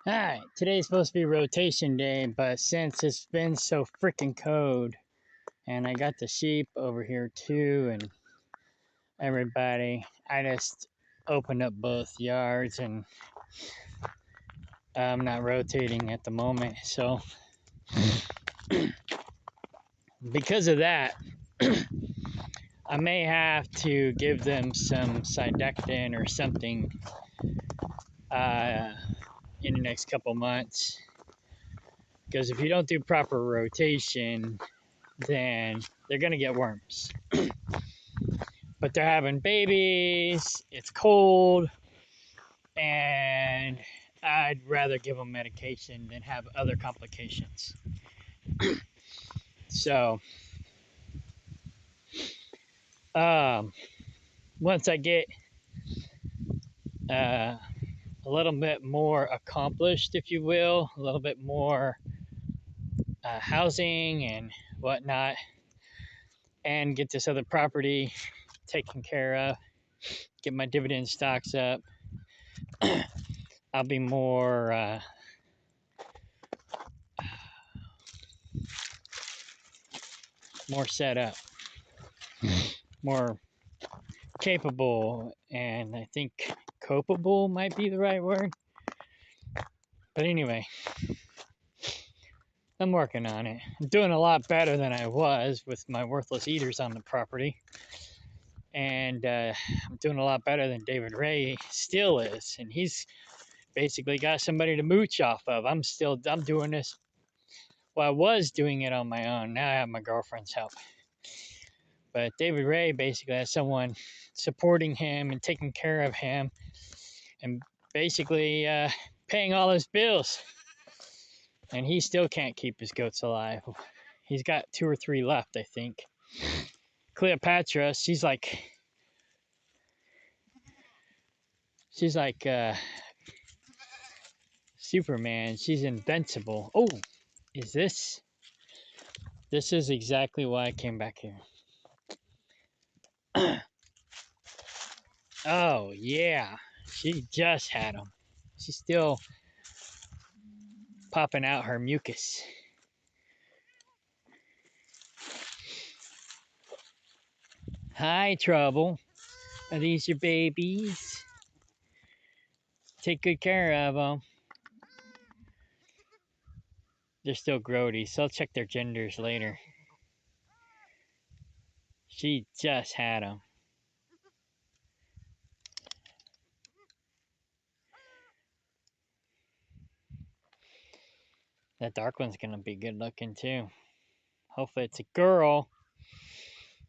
Alright, today's supposed to be rotation day, but since it's been so freaking cold, and I got the sheep over here too, and everybody, I just opened up both yards, and I'm not rotating at the moment. So, because of that, I may have to give them some Cydectin or something uh, in the next couple months. Because if you don't do proper rotation, then they're going to get worms. But they're having babies, it's cold, and I'd rather give them medication than have other complications. So, um, once I get a little bit more accomplished, if you will, a little bit more housing and whatnot, and get this other property taken care of, get my dividend stocks up, I'll be more set up, more capable, and I think copable might be the right word. But anyway, I'm working on it. I'm doing a lot better than I was with my worthless eaters on the property. And I'm doing a lot better than David Ray still is. And he's basically got somebody to mooch off of. I'm doing this. Well, I was doing it on my own. Now I have my girlfriend's help. But David Ray basically has someone supporting him and taking care of him and basically paying all his bills. And he still can't keep his goats alive. He's got 2 or 3 left, I think. Cleopatra, she's like Superman. She's invincible. Oh, is this? This is exactly why I came back here. Oh, yeah. She just had them. She's still popping out her mucus. Hi, Trouble. Are these your babies? Take good care of them. They're still grody, so I'll check their genders later. She just had them. That dark one's gonna be good looking too. Hopefully it's a girl.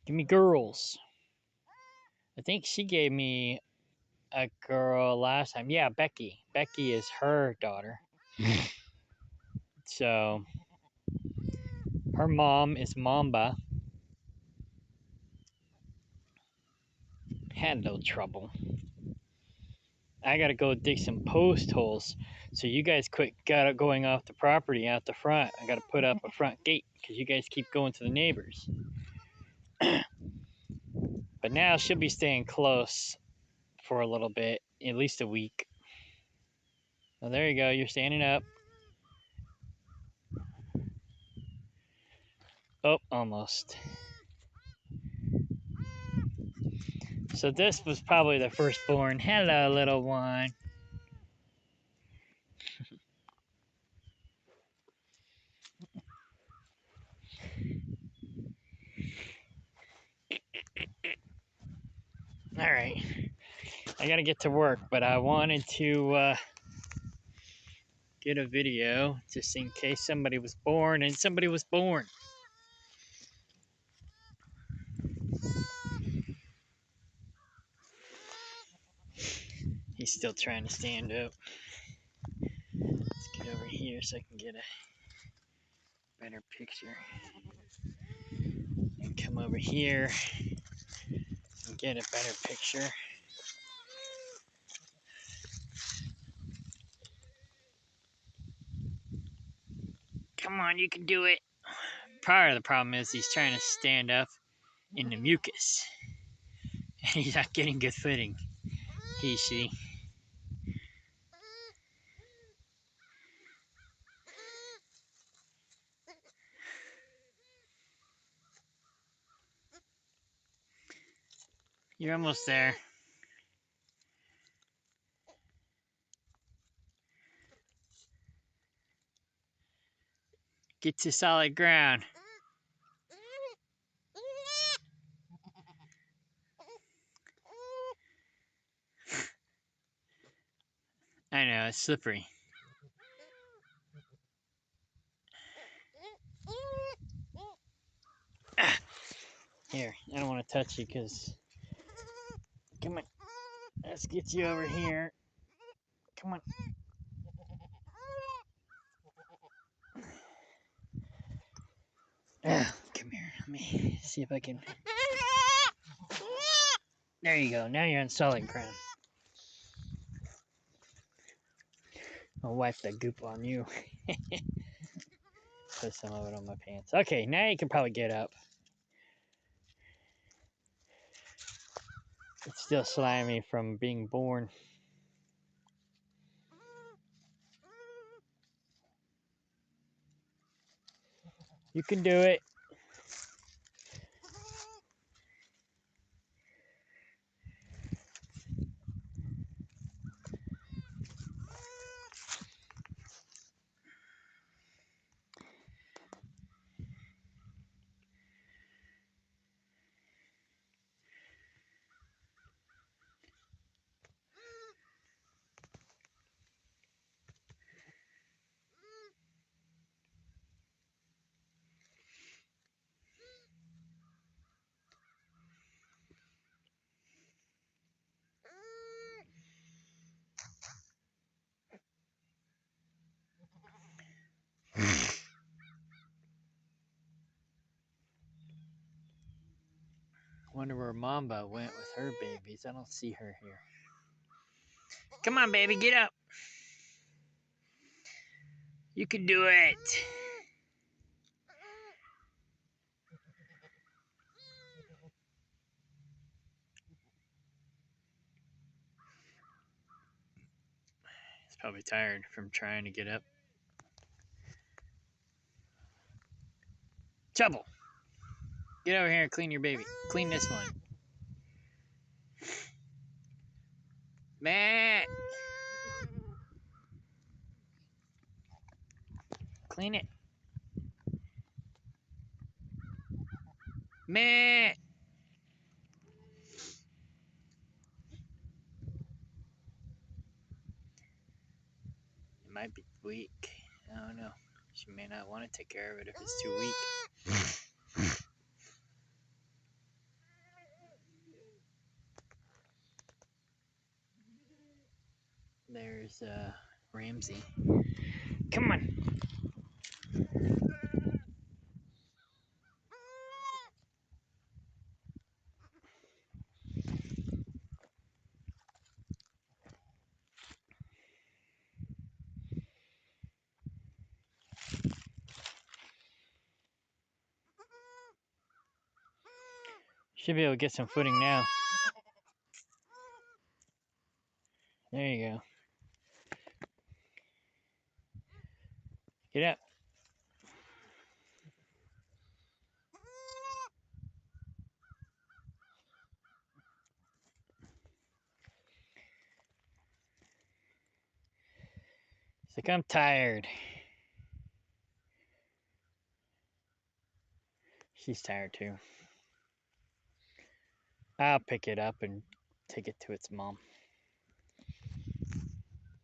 Give me girls. I think she gave me a girl last time. Yeah, Becky. Becky is her daughter. So her mom is Mamba. Had no trouble. I gotta go dig some post holes. So you guys quit going off the property out the front. I gotta put up a front gate because you guys keep going to the neighbors. But now she'll be staying close for a little bit, at least a week. Oh, there you go. You're standing up. Oh, almost. So this was probably the firstborn. Hello, little one. All right. I gotta get to work, but I wanted to get a video just in case somebody was born, and somebody was born. He's still trying to stand up. Let's get over here so I can get a better picture. And come over here and get a better picture. Come on, you can do it. Part of the problem is he's trying to stand up in the mucus. And he's not getting good footing. She. You're almost there. Get to solid ground. I know, it's slippery. Ah, here, I don't want to touch you because... Come on. Let's get you over here. Come on. Come here. Let me see if I can... There you go. Now you're on solid ground. I'll wipe that goop on you. Put some of it on my pants. Okay, now you can probably get up. It's still slimy from being born. You can do it. Wonder where Mamba went with her babies. I don't see her here. Come on, baby, get up. You can do it. He's probably tired from trying to get up. Trouble. Get over here and clean your baby. Clean this one. Matt. Clean it. Matt. It might be weak. I don't know. She may not want to take care of it if it's too weak. There's Ramsey. Come on. Should be able to get some footing now. There you go. Get up. It's like, I'm tired. She's tired too. I'll pick it up and take it to its mom.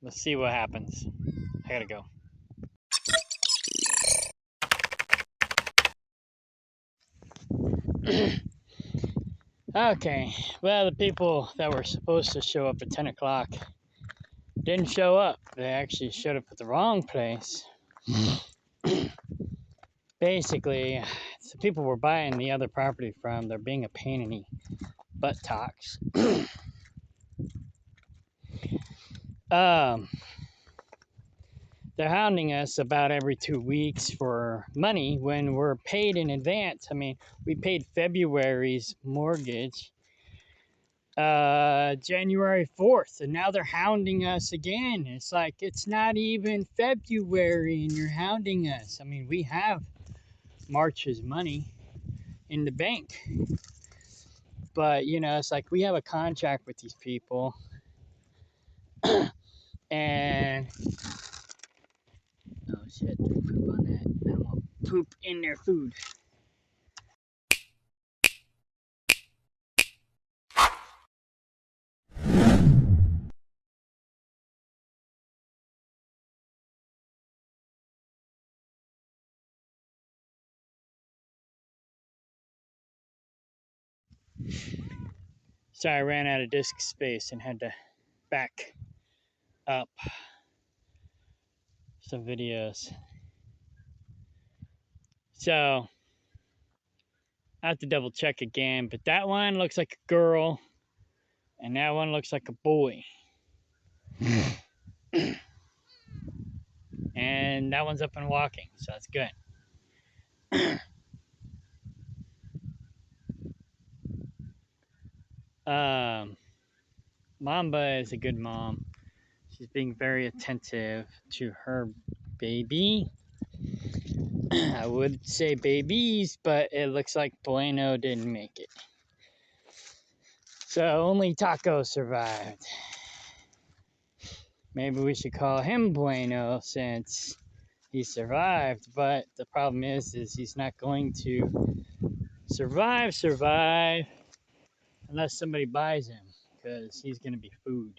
Let's see what happens. I gotta go. Okay, well, the people that were supposed to show up at 10 o'clock didn't show up. They actually showed up at the wrong place. Basically, the people we're buying the other property from, they're being a pain in the buttocks. They're hounding us about every 2 weeks for money when we're paid in advance. I mean, we paid February's mortgage January 4th, and now they're hounding us again. It's like, it's not even February and you're hounding us. I mean, we have March's money in the bank. But, you know, it's like we have a contract with these people. And, oh shit, there's poop on that. I don't want poop in their food. So I ran out of disk space and had to back up some videos. So I have to double check again, but that one looks like a girl and that one looks like a boy. And that one's up and walking, so that's good. Mamba is a good mom. She's being very attentive to her baby. I would say babies, but it looks like Bueno didn't make it. So only Taco survived. Maybe we should call him Bueno since he survived, but the problem is he's not going to survive unless somebody buys him, because he's going to be food.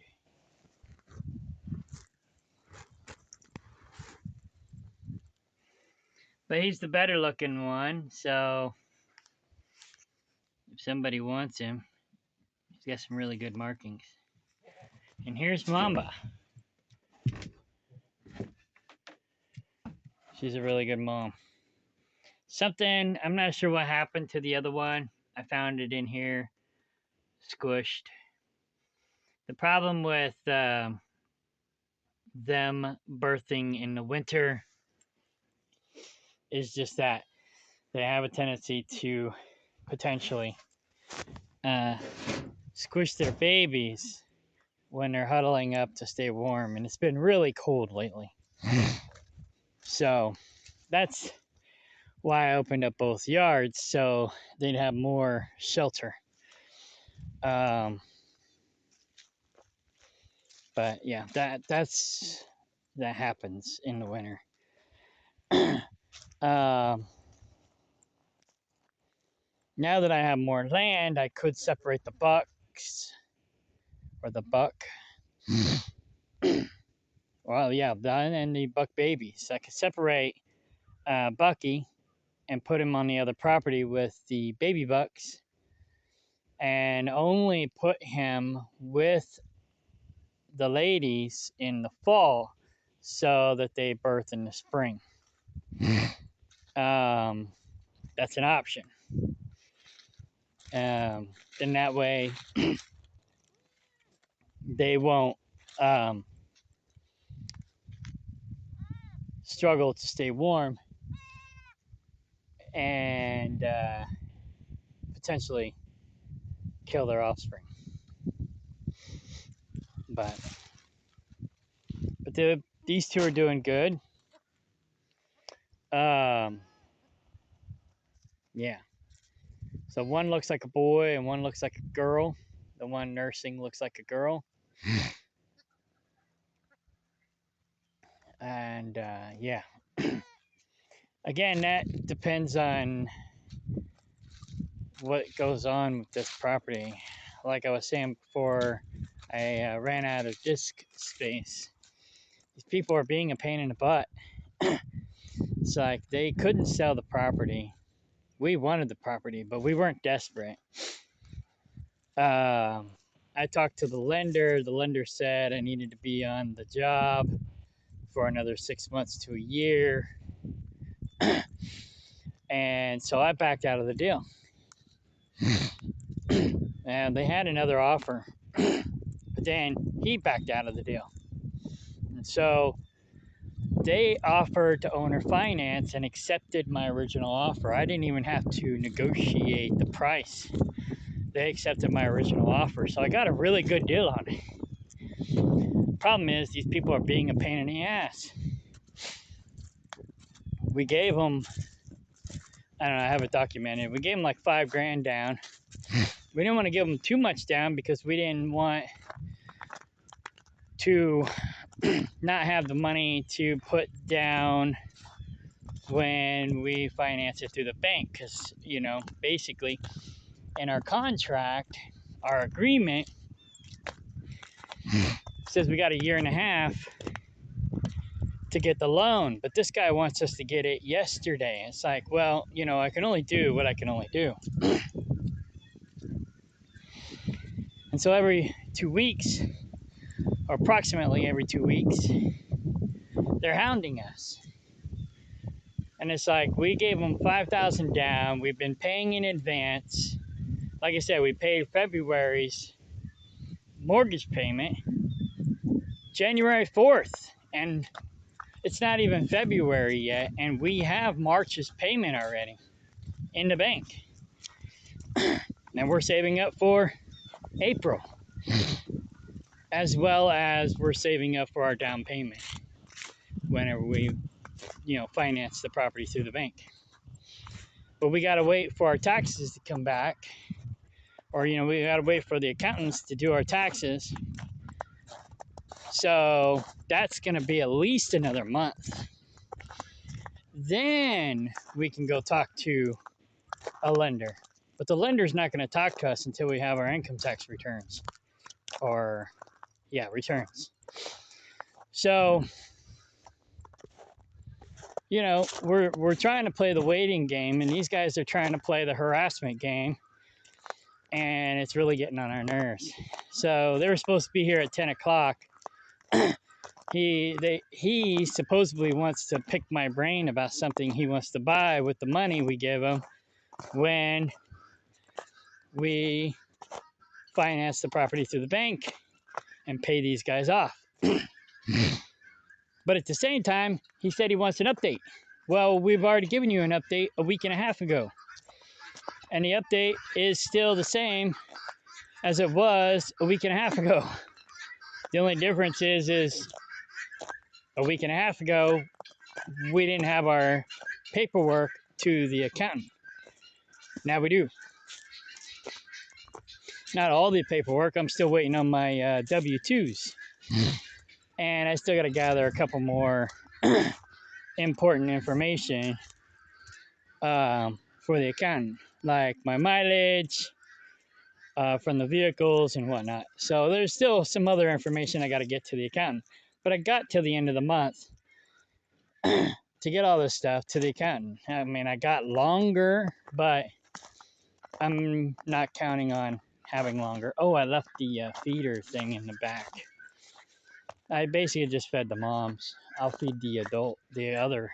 But he's the better looking one, so if somebody wants him, he's got some really good markings. And here's Mamba. She's a really good mom. Something, I'm not sure what happened to the other one. I found it in here, squished. The problem with them birthing in the winter is just that they have a tendency to potentially squish their babies when they're huddling up to stay warm, and it's been really cold lately. So that's why I opened up both yards, so they'd have more shelter. But yeah, that happens in the winter. Now that I have more land, I could separate the bucks or the buck. Well, yeah, and the buck babies. I could separate Bucky and put him on the other property with the baby bucks, and only put him with the ladies in the fall so that they birth in the spring. That's an option. Then that way they won't struggle to stay warm and potentially kill their offspring. But these two are doing good. Yeah. So one looks like a boy and one looks like a girl. The one nursing looks like a girl. And yeah. Again, that depends on what goes on with this property. Like I was saying before, I ran out of disk space. These people are being a pain in the butt. It's like they couldn't sell the property. We wanted the property, but we weren't desperate. I talked to the lender. The lender said I needed to be on the job for another 6 months to a year. And so I backed out of the deal. And they had another offer, but then he backed out of the deal. And so they offered to owner finance and accepted my original offer. I didn't even have to negotiate the price. They accepted my original offer. So I got a really good deal on it. Problem is, these people are being a pain in the ass. We gave them, I don't know, I have it documented. We gave them like $5,000 down. we didn't want to give them too much down because we didn't want to not have the money to put down when we finance it through the bank. Because, you know, basically in our contract, our agreement says we got a year and a half to get the loan, but this guy wants us to get it yesterday. It's like, well, you know, I can only do what I can only do. And so every 2 weeks, or approximately every 2 weeks, they're hounding us. And it's like, we gave them $5,000 down. We've been paying in advance. Like I said, we paid February's mortgage payment January 4th. And it's not even February yet. And we have March's payment already in the bank. And we're saving up for April, as well as we're saving up for our down payment whenever we, you know, finance the property through the bank. But we got to wait for our taxes to come back, or, you know, we got to wait for the accountants to do our taxes. So that's going to be at least another month. Then we can go talk to a lender. But the lender's not going to talk to us until we have our income tax returns. Or, yeah, returns. So, you know, we're trying to play the waiting game, and these guys are trying to play the harassment game, and it's really getting on our nerves. So they were supposed to be here at 10 o'clock. He supposedly wants to pick my brain about something he wants to buy with the money we give him when we finance the property through the bank and pay these guys off. But at the same time, he said he wants an update. Well, we've already given you an update a week and a half ago. And the update is still the same as it was a week and a half ago. The only difference is a week and a half ago, we didn't have our paperwork to the accountant. Now we do. Not all the paperwork. I'm still waiting on my W-2s. And I still got to gather a couple more important information for the accountant, like my mileage from the vehicles and whatnot. So there's still some other information I got to get to the accountant. But I got till the end of the month to get all this stuff to the accountant. I mean, I got longer, but I'm not counting on having longer. Oh, I left the feeder thing in the back. I basically just fed the moms. I'll feed the other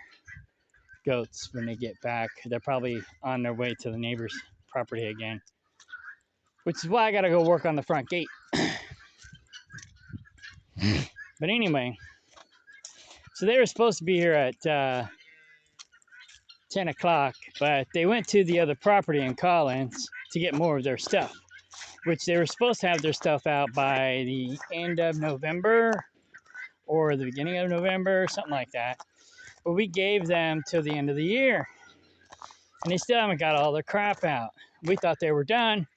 goats when they get back. They're probably on their way to the neighbor's property again, which is why I gotta go work on the front gate. But anyway, so they were supposed to be here at 10 o'clock, but they went to the other property in Collins to get more of their stuff, which they were supposed to have their stuff out by the end of November or the beginning of November, something like that. But we gave them till the end of the year, and they still haven't got all their crap out. We thought they were done,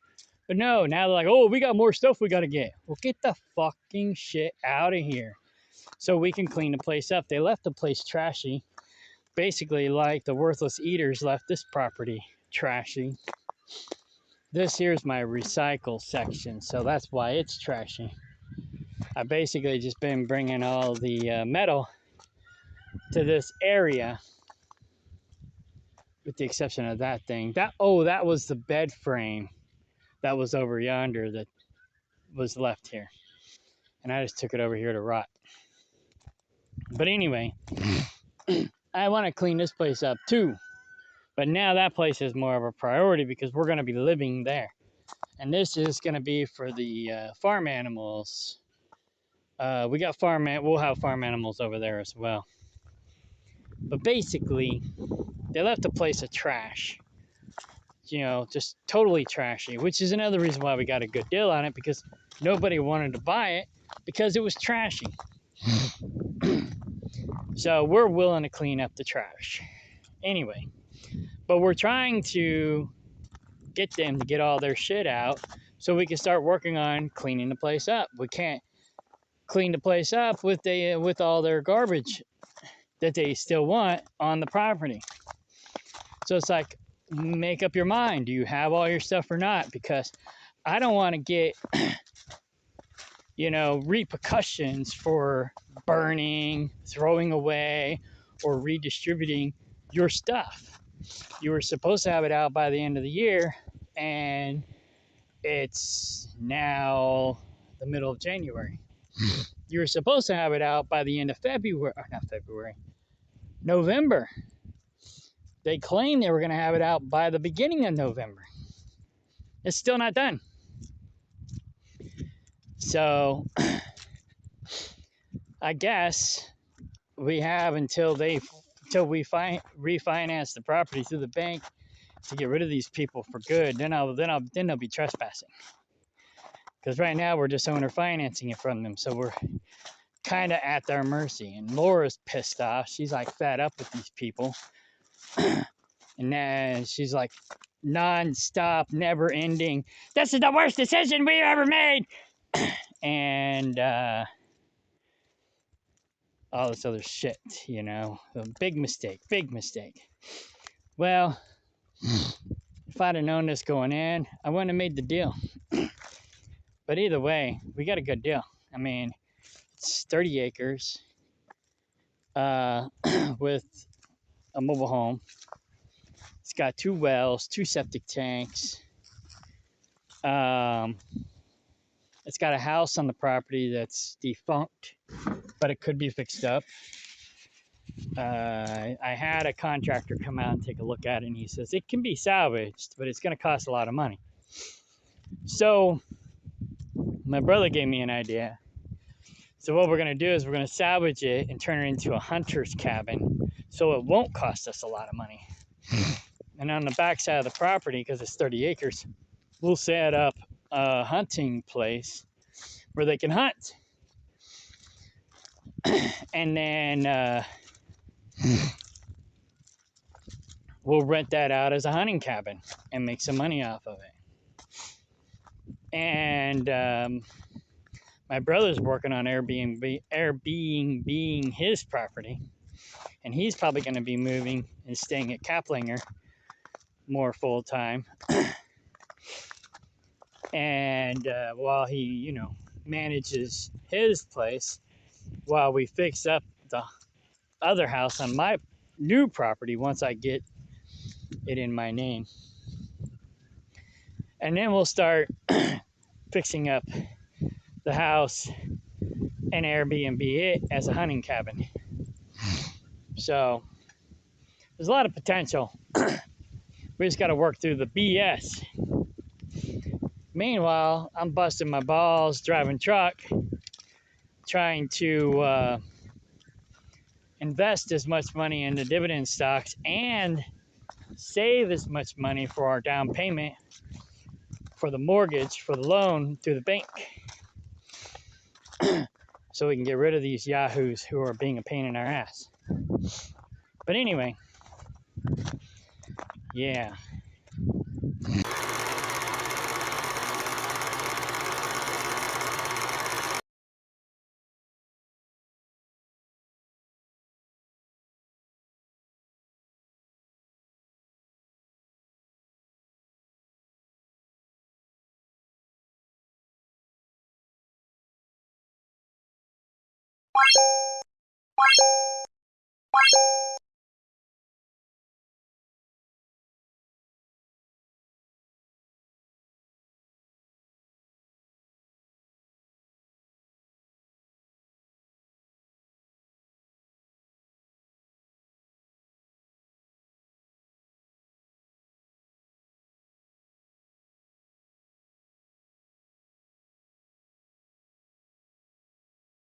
but no, now they're like, oh, we got more stuff we got to get. Well, get the fucking shit out of here so we can clean the place up. They left the place trashy, basically like the worthless eaters left this property trashy. This here's my recycle section, so that's why it's trashy. I basically just been bringing all the metal to this area, with the exception of that thing. That was the bed frame that was over yonder that was left here. And I just took it over here to rot. But anyway, I want to clean this place up too. But now that place is more of a priority because we're going to be living there. And this is going to be for the farm animals. We'll have farm animals over there as well. But basically, they left the place of trash. You know, just totally trashy, which is another reason why we got a good deal on it, because nobody wanted to buy it because it was trashy. So we're willing to clean up the trash. Anyway, but we're trying to get them to get all their shit out so we can start working on cleaning the place up. We can't clean the place up with all their garbage that they still want on the property. So it's like, make up your mind. Do you have all your stuff or not? Because I don't want to get, repercussions for burning, throwing away, or redistributing your stuff. You were supposed to have it out by the end of the year, and it's now the middle of January. You were supposed to have it out by the end of February, or not February, November. They claimed they were going to have it out by the beginning of November. It's still not done. So I guess we have until we refinance the property through the bank to get rid of these people for good. Then they'll be trespassing. Because right now we're just owner financing it from them, so we're kind of at their mercy. And Laura's pissed off. She's like fed up with these people. And then she's like non-stop, never-ending, "This is the worst decision we've ever made!" And all this other shit, A big mistake, big mistake. Well, if I'd have known this going in, I wouldn't have made the deal. But either way, we got a good deal. I mean, it's 30 acres with a mobile home. It's got 2 wells, 2 septic tanks. It's got a house on the property that's defunct, but it could be fixed up. I had a contractor come out and take a look at it, and he says it can be salvaged, but it's going to cost a lot of money. So my brother gave me an idea. So what we're going to do is we're going to salvage it and turn it into a hunter's cabin so it won't cost us a lot of money. And on the back side of the property, because it's 30 acres, we'll set up a hunting place where they can hunt. And then we'll rent that out as a hunting cabin and make some money off of it. And my brother's working on Airbnb his property, and he's probably going to be moving and staying at Kaplinger more full time. And while he, manages his place, while we fix up the other house on my new property once I get it in my name. And then we'll start fixing up the house and Airbnb it as a hunting cabin. So there's a lot of potential. We just got to work through the BS. Meanwhile, I'm busting my balls driving truck, trying to invest as much money into dividend stocks and save as much money for our down payment for the mortgage, for the loan through the bank. So we can get rid of these yahoos who are being a pain in our ass. But anyway, yeah.